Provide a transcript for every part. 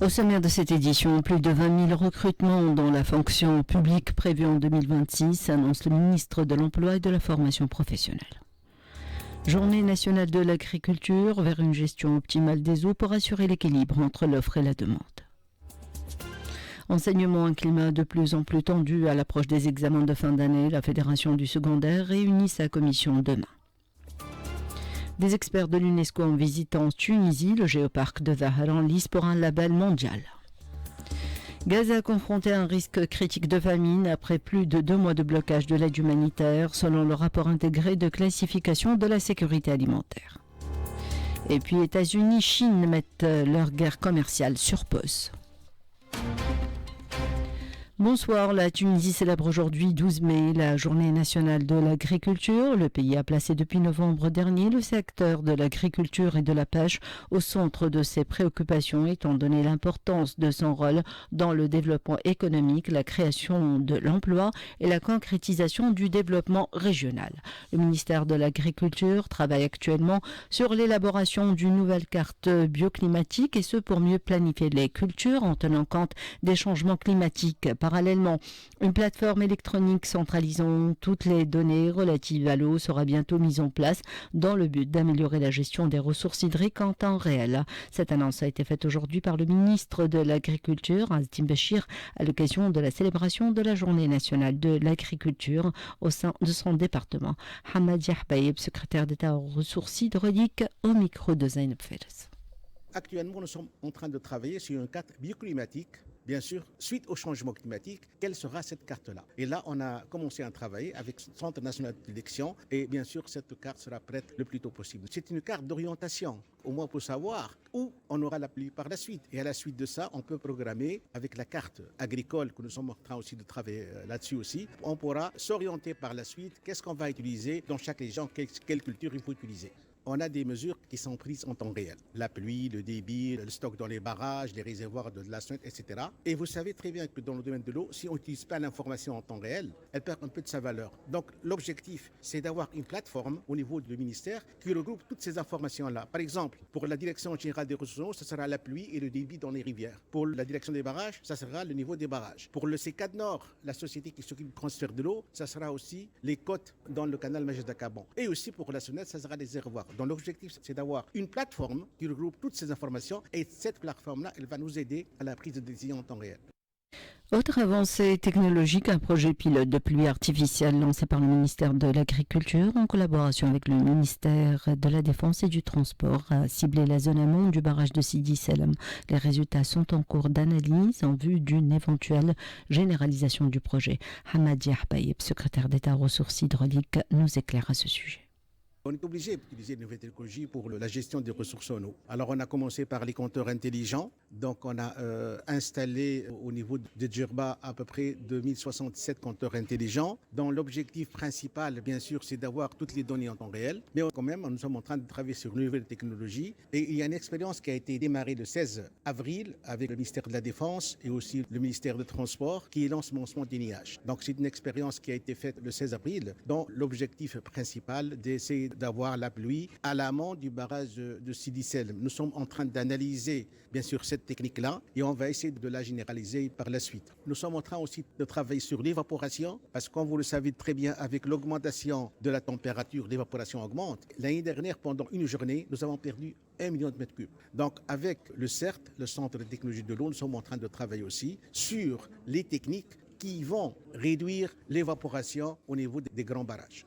Au sommaire de cette édition, plus de 20 000 recrutements dans la fonction publique prévus en 2026, annonce le ministre de l'Emploi et de la Formation professionnelle. Journée nationale de l'agriculture vers une gestion optimale des eaux pour assurer l'équilibre entre l'offre et la demande. Enseignement, un climat de plus en plus tendu à l'approche des examens de fin d'année. La Fédération du secondaire réunit sa commission demain. Des experts de l'UNESCO en visite en Tunisie, le géoparc de Zahar en lice pour un label mondial. Gaza confronté à un risque critique de famine après plus de 2 mois de blocage de l'aide humanitaire, selon le rapport intégré de classification de la sécurité alimentaire. Et puis États-Unis, Chine mettent leur guerre commerciale sur pause. Bonsoir, la Tunisie célèbre aujourd'hui 12 mai la journée nationale de l'agriculture. Le pays a placé depuis novembre dernier le secteur de l'agriculture et de la pêche au centre de ses préoccupations étant donné l'importance de son rôle dans le développement économique, la création de l'emploi et la concrétisation du développement régional. Le ministère de l'Agriculture travaille actuellement sur l'élaboration d'une nouvelle carte bioclimatique et ce pour mieux planifier les cultures en tenant compte des changements climatiques. Parallèlement, une plateforme électronique centralisant toutes les données relatives à l'eau sera bientôt mise en place dans le but d'améliorer la gestion des ressources hydriques en temps réel. Cette annonce a été faite aujourd'hui par le ministre de l'Agriculture, Azim Bachir, à l'occasion de la célébration de la Journée nationale de l'agriculture au sein de son département. Hamad Yahbaïb, secrétaire d'État aux ressources hydrauliques, au micro de Zainab Fels. Actuellement, nous sommes en train de travailler sur une carte bioclimatique. Bien sûr, suite au changement climatique, quelle sera cette carte-là? Et là, on a commencé à travailler avec le Centre national d'élection et bien sûr, cette carte sera prête le plus tôt possible. C'est une carte d'orientation, au moins pour savoir où on aura la pluie par la suite. Et à la suite de ça, on peut programmer avec la carte agricole que nous sommes en train aussi de travailler là-dessus aussi. On pourra s'orienter par la suite, qu'est-ce qu'on va utiliser dans chaque région, quelle culture il faut utiliser. On a des mesures qui sont prises en temps réel. La pluie, le débit, le stock dans les barrages, les réservoirs de la Sonette, etc. Et vous savez très bien que dans le domaine de l'eau, si on n'utilise pas l'information en temps réel, elle perd un peu de sa valeur. Donc l'objectif, c'est d'avoir une plateforme au niveau du ministère qui regroupe toutes ces informations-là. Par exemple, pour la direction générale des ressources en eau, ce sera la pluie et le débit dans les rivières. Pour la direction des barrages, ça sera le niveau des barrages. Pour le C4 Nord, la société qui s'occupe du transfert de l'eau, ça sera aussi les côtes dans le canal Majid-Akaban. Et aussi pour la Sonette, ça sera les réservoirs. Donc l'objectif, c'est d'avoir une plateforme qui regroupe toutes ces informations et cette plateforme-là, elle va nous aider à la prise de décision en temps réel. Autre avancée technologique, un projet pilote de pluie artificielle lancé par le ministère de l'Agriculture en collaboration avec le ministère de la Défense et du Transport a ciblé la zone amont du barrage de Sidi Salem. Les résultats sont en cours d'analyse en vue d'une éventuelle généralisation du projet. Hamad Yahbaïb, secrétaire d'État aux ressources hydrauliques, nous éclaire à ce sujet. On est obligé d'utiliser une nouvelle technologie pour la gestion des ressources en eau. Alors on a commencé par les compteurs intelligents. Donc on a installé au niveau de Djerba à peu près 2067 compteurs intelligents dont l'objectif principal, bien sûr, c'est d'avoir toutes les données en temps réel. Mais quand même, nous sommes en train de travailler sur une nouvelle technologie. Et il y a une expérience qui a été démarrée le 16 avril avec le ministère de la Défense et aussi le ministère du Transport qui est l'ensemencement des nuages. Donc c'est une expérience qui a été faite le 16 avril dont l'objectif principal d'essayer d'avoir la pluie à l'amont du barrage de Sidi Salem. Nous sommes en train d'analyser bien sûr cette technique-là et on va essayer de la généraliser par la suite. Nous sommes en train aussi de travailler sur l'évaporation parce que comme vous le savez très bien, avec l'augmentation de la température, l'évaporation augmente. L'année dernière, pendant une journée, nous avons perdu 1 million de mètres cubes. Donc avec le CERT, le Centre de technologie de l'eau, nous sommes en train de travailler aussi sur les techniques qui vont réduire l'évaporation au niveau des grands barrages.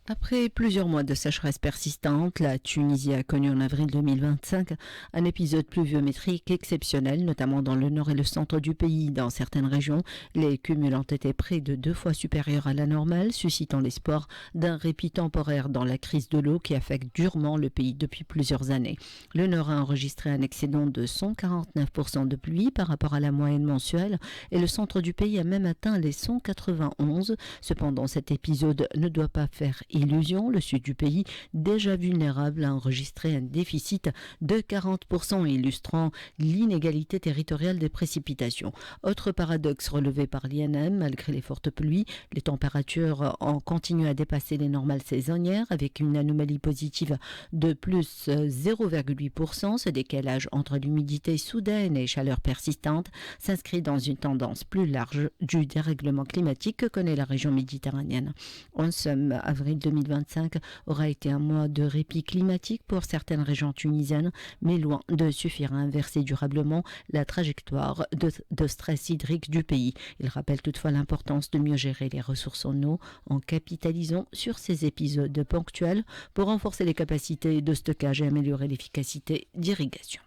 Après plusieurs mois de sécheresse persistante, la Tunisie a connu en avril 2025 un épisode pluviométrique exceptionnel, notamment dans le nord et le centre du pays. Dans certaines régions, les cumuls ont été près de 2 fois supérieurs à la normale, suscitant l'espoir d'un répit temporaire dans la crise de l'eau qui affecte durement le pays depuis plusieurs années. Le nord a enregistré un excédent de 149% de pluie par rapport à la moyenne mensuelle et le centre du pays a même atteint les 191. Cependant, cet épisode ne doit pas faire illusion, le sud du pays, déjà vulnérable, a enregistré un déficit de 40%, illustrant l'inégalité territoriale des précipitations. Autre paradoxe relevé par l'INM, malgré les fortes pluies, les températures ont continué à dépasser les normales saisonnières avec une anomalie positive de plus 0,8%. Ce décalage entre l'humidité soudaine et chaleur persistante s'inscrit dans une tendance plus large du dérèglement climatique que connaît la région méditerranéenne. En somme, avril 2025 aura été un mois de répit climatique pour certaines régions tunisiennes, mais loin de suffire à inverser durablement la trajectoire de stress hydrique du pays. Il rappelle toutefois l'importance de mieux gérer les ressources en eau en capitalisant sur ces épisodes ponctuels pour renforcer les capacités de stockage et améliorer l'efficacité d'irrigation.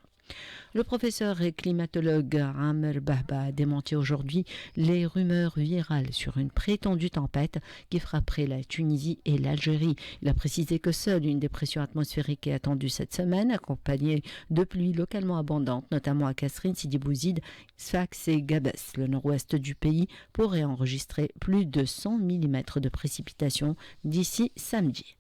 Le professeur et climatologue Amer Bahba a démenti aujourd'hui les rumeurs virales sur une prétendue tempête qui frapperait la Tunisie et l'Algérie. Il a précisé que seule une dépression atmosphérique est attendue cette semaine, accompagnée de pluies localement abondantes, notamment à Kasserine, Sidi Bouzid, Sfax et Gabès. Le nord-ouest du pays pourrait enregistrer plus de 100 mm de précipitations d'ici samedi.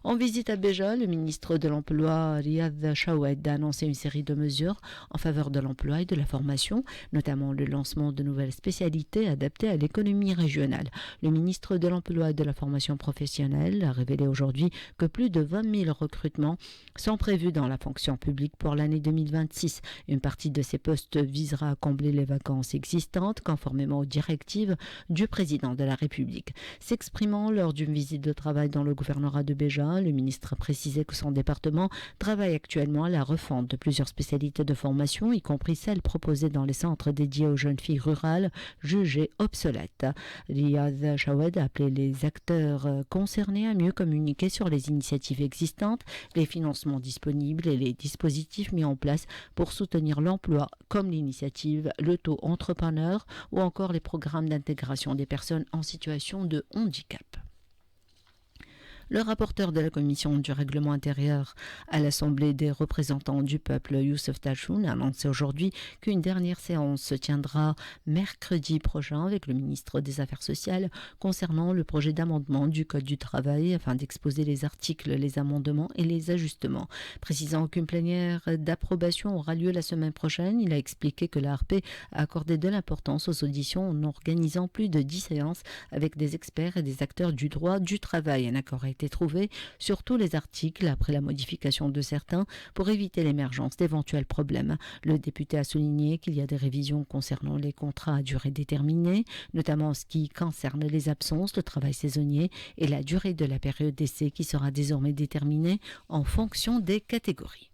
En visite à Béja, le ministre de l'Emploi, Riyad Chaoued, a annoncé une série de mesures en faveur de l'emploi et de la formation, notamment le lancement de nouvelles spécialités adaptées à l'économie régionale. Le ministre de l'Emploi et de la formation professionnelle a révélé aujourd'hui que plus de 20 000 recrutements sont prévus dans la fonction publique pour l'année 2026. Une partie de ces postes visera à combler les vacances existantes, conformément aux directives du président de la République. S'exprimant lors d'une visite de travail dans le gouvernorat de Béja, le ministre a précisé que son département travaille actuellement à la refonte de plusieurs spécialités de formation, y compris celles proposées dans les centres dédiés aux jeunes filles rurales, jugées obsolètes. Riyad Chaoued a appelé les acteurs concernés à mieux communiquer sur les initiatives existantes, les financements disponibles et les dispositifs mis en place pour soutenir l'emploi, comme l'initiative Le Taux Entrepreneur ou encore les programmes d'intégration des personnes en situation de handicap. Le rapporteur de la commission du règlement intérieur à l'Assemblée des représentants du peuple, Youssef Tachoun, a annoncé aujourd'hui qu'une dernière séance se tiendra mercredi prochain avec le ministre des Affaires sociales concernant le projet d'amendement du Code du travail afin d'exposer les articles, les amendements et les ajustements. Précisant qu'une plénière d'approbation aura lieu la semaine prochaine, il a expliqué que l'ARP a accordé de l'importance aux auditions en organisant plus de 10 séances avec des experts et des acteurs du droit du travail. Un accord a été trouvé sur tous les articles après la modification de certains pour éviter l'émergence d'éventuels problèmes. Le député a souligné qu'il y a des révisions concernant les contrats à durée déterminée, notamment en ce qui concerne les absences, le travail saisonnier et la durée de la période d'essai qui sera désormais déterminée en fonction des catégories.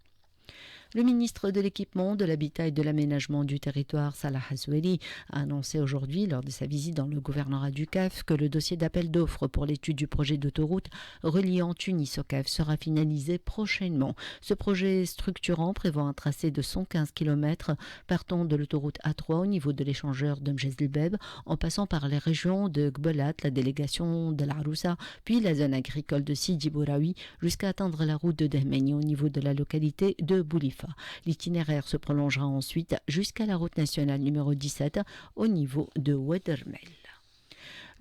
Le ministre de l'Équipement, de l'Habitat et de l'Aménagement du Territoire, Salah Hazoueli, a annoncé aujourd'hui, lors de sa visite dans le gouvernorat du CAF, que le dossier d'appel d'offres pour l'étude du projet d'autoroute reliant Tunis au CAF sera finalisé prochainement. Ce projet structurant prévoit un tracé de 115 km partant de l'autoroute A3 au niveau de l'échangeur de Mjezlbeb, en passant par les régions de Gbelat, la délégation de l'Aroussa, puis la zone agricole de Sidi Bouraoui, jusqu'à atteindre la route de Dahmeni au niveau de la localité de Boulifa. L'itinéraire se prolongera ensuite jusqu'à la route nationale numéro 17 au niveau de Ouedermel.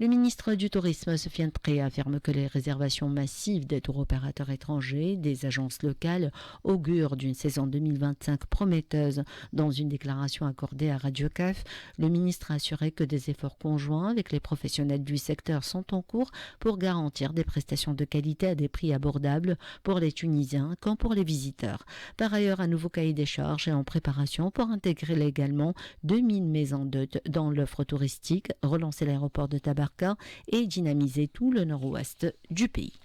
Le ministre du Tourisme, Sofiane Tré, affirme que les réservations massives des tours opérateurs étrangers, des agences locales, augurent d'une saison 2025 prometteuse. Dans une déclaration accordée à Radio CAF, le ministre a assuré que des efforts conjoints avec les professionnels du secteur sont en cours pour garantir des prestations de qualité à des prix abordables pour les Tunisiens comme pour les visiteurs. Par ailleurs, un nouveau cahier des charges est en préparation pour intégrer légalement 2000 maisons d'hôtes dans l'offre touristique, relancer l'aéroport de Tabarka et dynamiser tout le nord-ouest du pays.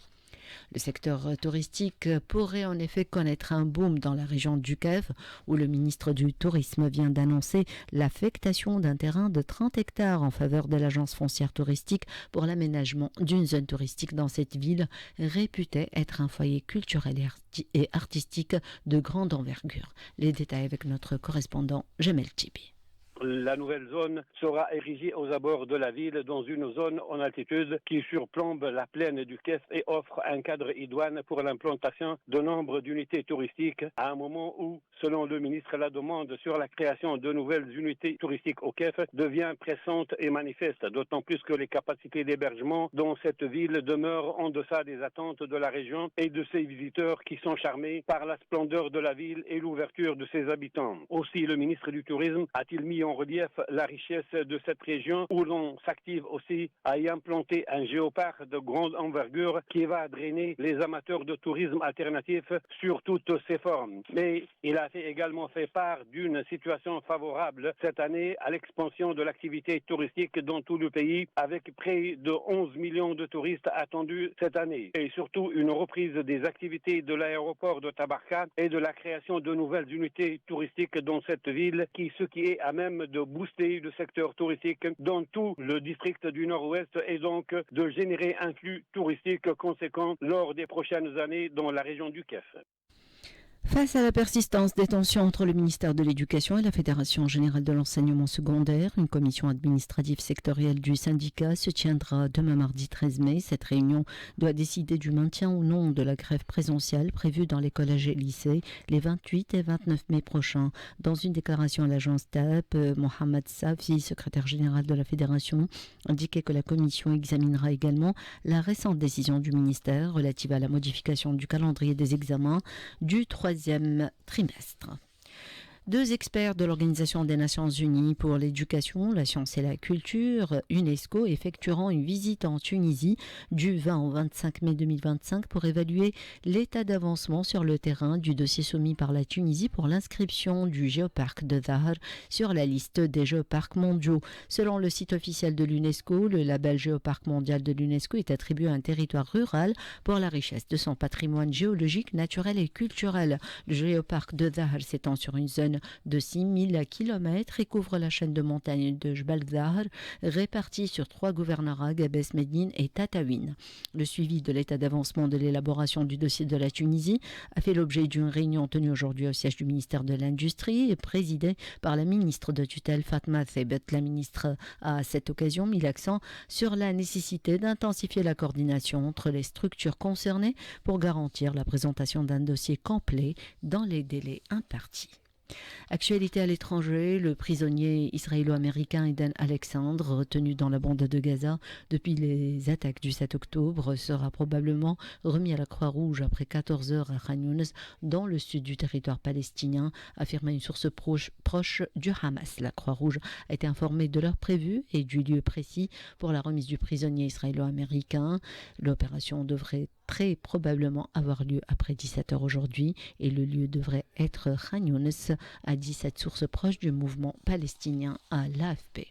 Le secteur touristique pourrait en effet connaître un boom dans la région du CAF, où le ministre du Tourisme vient d'annoncer l'affectation d'un terrain de 30 hectares en faveur de l'agence foncière touristique pour l'aménagement d'une zone touristique dans cette ville, réputée être un foyer culturel et artistique de grande envergure. Les détails avec notre correspondant Jamel Tibi. La nouvelle zone sera érigée aux abords de la ville dans une zone en altitude qui surplombe la plaine du Kef et offre un cadre idoine pour l'implantation de nombre d'unités touristiques à un moment où, selon le ministre, la demande sur la création de nouvelles unités touristiques au Kef devient pressante et manifeste, d'autant plus que les capacités d'hébergement dans cette ville demeurent en deçà des attentes de la région et de ses visiteurs qui sont charmés par la splendeur de la ville et l'ouverture de ses habitants. Aussi, le ministre du Tourisme a-t-il mis en relief la richesse de cette région où l'on s'active aussi à y implanter un géoparc de grande envergure qui va drainer les amateurs de tourisme alternatif sur toutes ses formes. Mais il a également fait part d'une situation favorable cette année à l'expansion de l'activité touristique dans tout le pays avec près de 11 millions de touristes attendus cette année et surtout une reprise des activités de l'aéroport de Tabarka et de la création de nouvelles unités touristiques dans cette ville ce qui est à même de booster le secteur touristique dans tout le district du Nord-Ouest et donc de générer un flux touristique conséquent lors des prochaines années dans la région du Kef. Face à la persistance des tensions entre le ministère de l'Éducation et la Fédération générale de l'enseignement secondaire, une commission administrative sectorielle du syndicat se tiendra demain mardi 13 mai. Cette réunion doit décider du maintien ou non de la grève présentielle prévue dans les collèges et lycées les 28 et 29 mai prochains. Dans une déclaration à l'agence TAP, Mohamed Safi, secrétaire général de la Fédération, indiquait que la commission examinera également la récente décision du ministère relative à la modification du calendrier des examens du troisième trimestre. 2 experts de l'Organisation des Nations Unies pour l'éducation, la science et la culture, UNESCO, effectueront une visite en Tunisie du 20 au 25 mai 2025 pour évaluer l'état d'avancement sur le terrain du dossier soumis par la Tunisie pour l'inscription du géoparc de Zahar sur la liste des géoparcs mondiaux. Selon le site officiel de l'UNESCO, le label géoparc mondial de l'UNESCO est attribué à un territoire rural pour la richesse de son patrimoine géologique, naturel et culturel. Le géoparc de Zahar s'étend sur une zone de 6000 km et couvre la chaîne de montagnes de Jbal Zahar, répartie sur 3 gouvernorats, Gabès, Médine et Tataouine. Le suivi de l'état d'avancement de l'élaboration du dossier de la Tunisie a fait l'objet d'une réunion tenue aujourd'hui au siège du ministère de l'Industrie et présidée par la ministre de tutelle Fatma Thebet. La ministre a à cette occasion mis l'accent sur la nécessité d'intensifier la coordination entre les structures concernées pour garantir la présentation d'un dossier complet dans les délais impartis. Actualité à l'étranger, le prisonnier israélo-américain Eden Alexandre, retenu dans la bande de Gaza depuis les attaques du 7 octobre, sera probablement remis à la Croix-Rouge après 14 heures à Khan Younes, dans le sud du territoire palestinien, affirma une source proche du Hamas. La Croix-Rouge a été informée de l'heure prévue et du lieu précis pour la remise du prisonnier israélo-américain. L'opération devrait très probablement avoir lieu après 17h aujourd'hui et le lieu devrait être Khan Younes, a dit cette source proche du mouvement palestinien à l'AFP.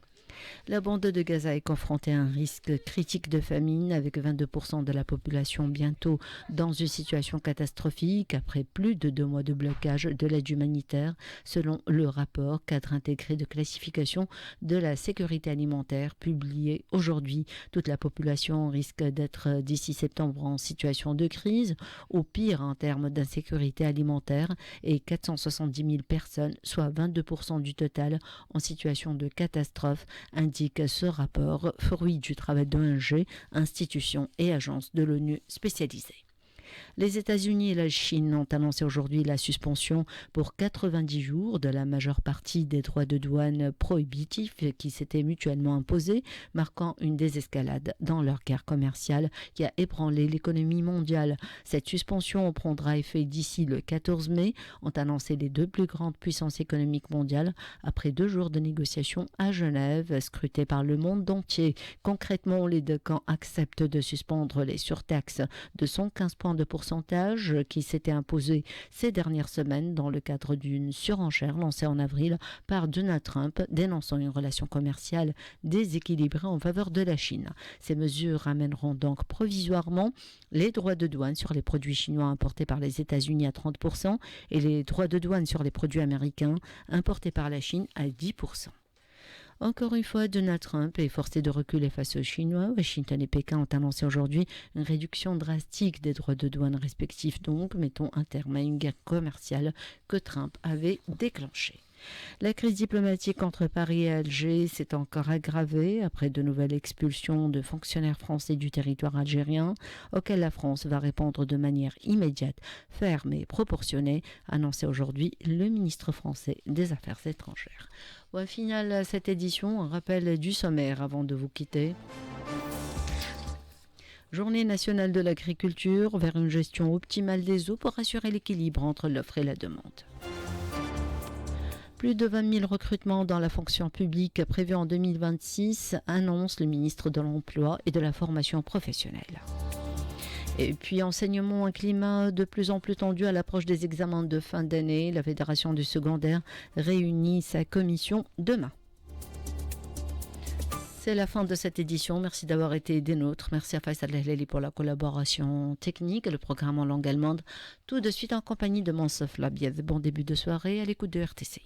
La bande de Gaza est confrontée à un risque critique de famine avec 22% de la population bientôt dans une situation catastrophique après plus de 2 mois de blocage de l'aide humanitaire selon le rapport cadre intégré de classification de la sécurité alimentaire publié aujourd'hui. Toute la population risque d'être d'ici septembre en situation de crise, au pire en termes d'insécurité alimentaire, et 470 000 personnes, soit 22% du total, en situation de catastrophe, indique ce rapport, fruit du travail d'ONG, institutions et agences de l'ONU spécialisées. Les États-Unis et la Chine ont annoncé aujourd'hui la suspension pour 90 jours de la majeure partie des droits de douane prohibitifs qui s'étaient mutuellement imposés, marquant une désescalade dans leur guerre commerciale qui a ébranlé l'économie mondiale. Cette suspension prendra effet d'ici le 14 mai, ont annoncé les 2 plus grandes puissances économiques mondiales après 2 jours de négociations à Genève, scrutées par le monde entier. Concrètement, les 2 camps acceptent de suspendre les surtaxes de 115 points de pourcentage qui s'était imposé ces dernières semaines dans le cadre d'une surenchère lancée en avril par Donald Trump, dénonçant une relation commerciale déséquilibrée en faveur de la Chine. Ces mesures ramèneront donc provisoirement les droits de douane sur les produits chinois importés par les États-Unis à 30% et les droits de douane sur les produits américains importés par la Chine à 10%. Encore une fois, Donald Trump est forcé de reculer face aux Chinois. Washington et Pékin ont annoncé aujourd'hui une réduction drastique des droits de douane respectifs, donc mettons un terme à une guerre commerciale que Trump avait déclenchée. La crise diplomatique entre Paris et Alger s'est encore aggravée après de nouvelles expulsions de fonctionnaires français du territoire algérien, auxquelles la France va répondre de manière immédiate, ferme et proportionnée, annonçait aujourd'hui le ministre français des Affaires étrangères. Au final, cette édition, un rappel du sommaire avant de vous quitter. Journée nationale de l'agriculture vers une gestion optimale des eaux pour assurer l'équilibre entre l'offre et la demande. Plus de 20 000 recrutements dans la fonction publique prévus en 2026, annonce le ministre de l'Emploi et de la formation professionnelle. Et puis enseignement, un climat de plus en plus tendu à l'approche des examens de fin d'année. La Fédération du secondaire réunit sa commission demain. C'est la fin de cette édition. Merci d'avoir été des nôtres. Merci à Faisal Lehleli pour la collaboration technique et le programme en langue allemande. Tout de suite en compagnie de Monsef Labiez. Bon début de soirée à l'écoute de RTCI.